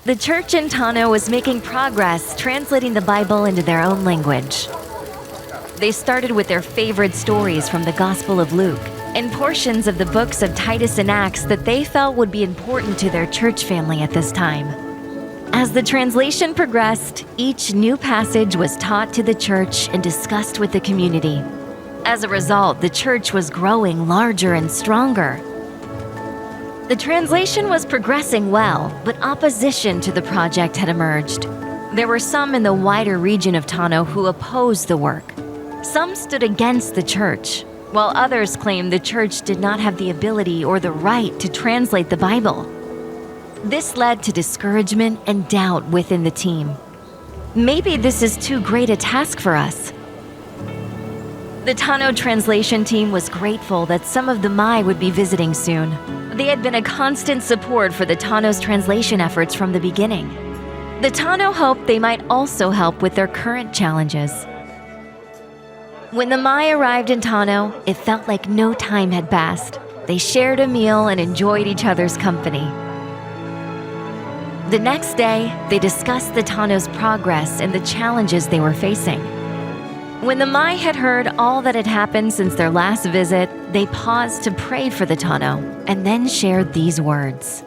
The church in Tano was making progress translating the Bible into their own language. They started with their favorite stories from the Gospel of Luke and portions of the books of Titus and Acts that they felt would be important to their church family at this time. As the translation progressed, each new passage was taught to the church and discussed with the community. As a result, the church was growing larger and stronger. The translation was progressing well, but opposition to the project had emerged. There were some in the wider region of Tano who opposed the work. Some stood against the church, while others claimed the church did not have the ability or the right to translate the Bible. This led to discouragement and doubt within the team. Maybe this is too great a task for us. The Tano translation team was grateful that some of the Mai would be visiting soon. They had been a constant support for the Tano's translation efforts from the beginning. The Tano hoped they might also help with their current challenges. When the Mai arrived in Tano, it felt like no time had passed. They shared a meal and enjoyed each other's company. The next day, they discussed the Tano's progress and the challenges they were facing. When the Mai had heard all that had happened since their last visit, they paused to pray for the Tano and then shared these words.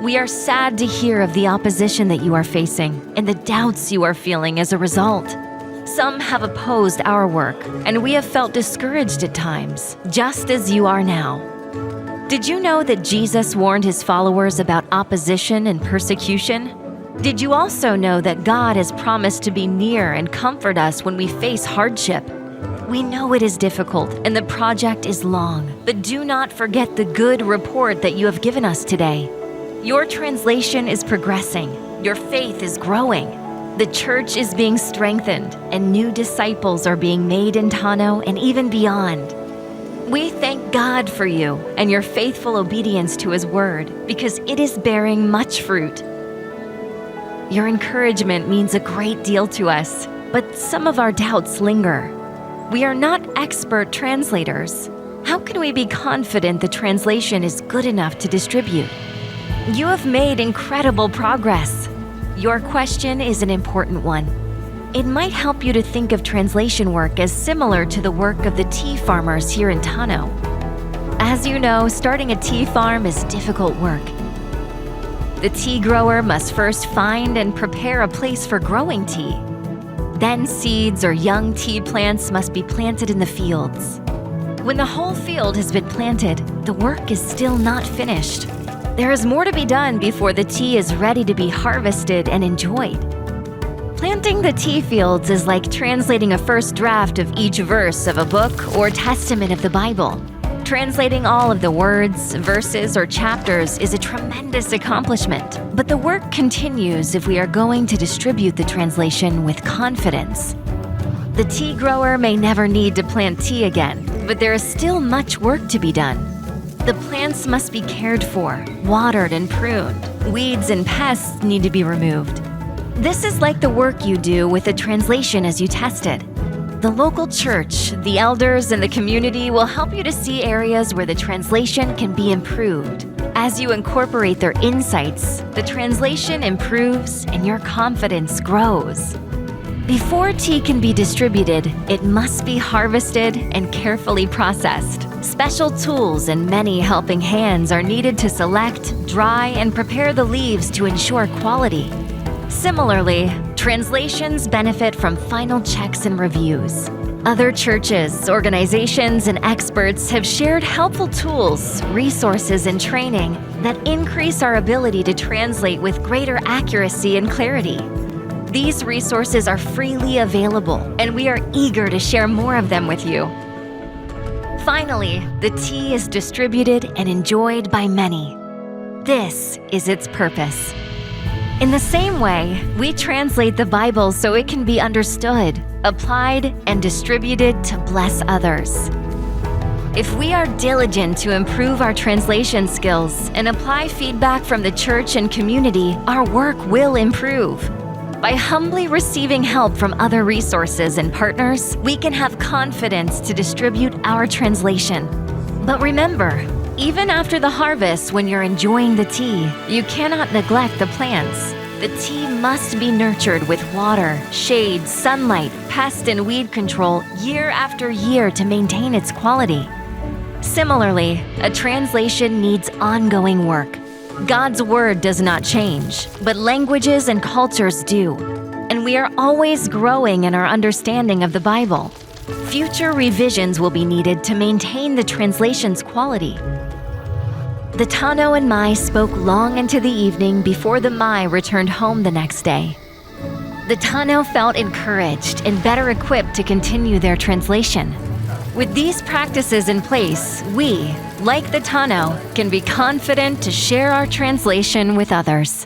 "We are sad to hear of the opposition that you are facing and the doubts you are feeling as a result. Some have opposed our work, and we have felt discouraged at times, just as you are now. Did you know that Jesus warned his followers about opposition and persecution? Did you also know that God has promised to be near and comfort us when we face hardship? We know it is difficult and the project is long, but do not forget the good report that you have given us today. Your translation is progressing. Your faith is growing. The church is being strengthened, and new disciples are being made in Tano and even beyond. We thank God for you and your faithful obedience to his word because it is bearing much fruit. Your encouragement means a great deal to us, but some of our doubts linger. We are not expert translators. How can we be confident the translation is good enough to distribute? You have made incredible progress. Your question is an important one. It might help you to think of translation work as similar to the work of the tea farmers here in Tano. As you know, starting a tea farm is difficult work. The tea grower must first find and prepare a place for growing tea. Then seeds or young tea plants must be planted in the fields. When the whole field has been planted, the work is still not finished. There is more to be done before the tea is ready to be harvested and enjoyed. Planting the tea fields is like translating a first draft of each verse of a book or testament of the Bible. Translating all of the words, verses, or chapters is a tremendous accomplishment, but the work continues if we are going to distribute the translation with confidence. The tea grower may never need to plant tea again, but there is still much work to be done. The plants must be cared for, watered and pruned. Weeds and pests need to be removed. This is like the work you do with the translation as you test it. The local church, the elders, and the community will help you to see areas where the translation can be improved. As you incorporate their insights, the translation improves and your confidence grows. Before tea can be distributed, it must be harvested and carefully processed. Special tools and many helping hands are needed to select, dry, and prepare the leaves to ensure quality. Similarly, translations benefit from final checks and reviews. Other churches, organizations, and experts have shared helpful tools, resources, and training that increase our ability to translate with greater accuracy and clarity. These resources are freely available, and we are eager to share more of them with you. Finally, the tea is distributed and enjoyed by many. This is its purpose. In the same way, we translate the Bible so it can be understood, applied, and distributed to bless others. If we are diligent to improve our translation skills and apply feedback from the church and community, our work will improve. By humbly receiving help from other resources and partners, we can have confidence to distribute our translation. But remember, Even after the harvest, when you're enjoying the tea, you cannot neglect the plants. The tea must be nurtured with water, shade, sunlight, pest and weed control year after year to maintain its quality. Similarly, a translation needs ongoing work. God's word does not change, but languages and cultures do. And we are always growing in our understanding of the Bible. Future revisions will be needed to maintain the translation's quality. The Tano and Mai spoke long into the evening before the Mai returned home the next day. The Tano felt encouraged and better equipped to continue their translation. With these practices in place, we, like the Tano, can be confident to share our translation with others.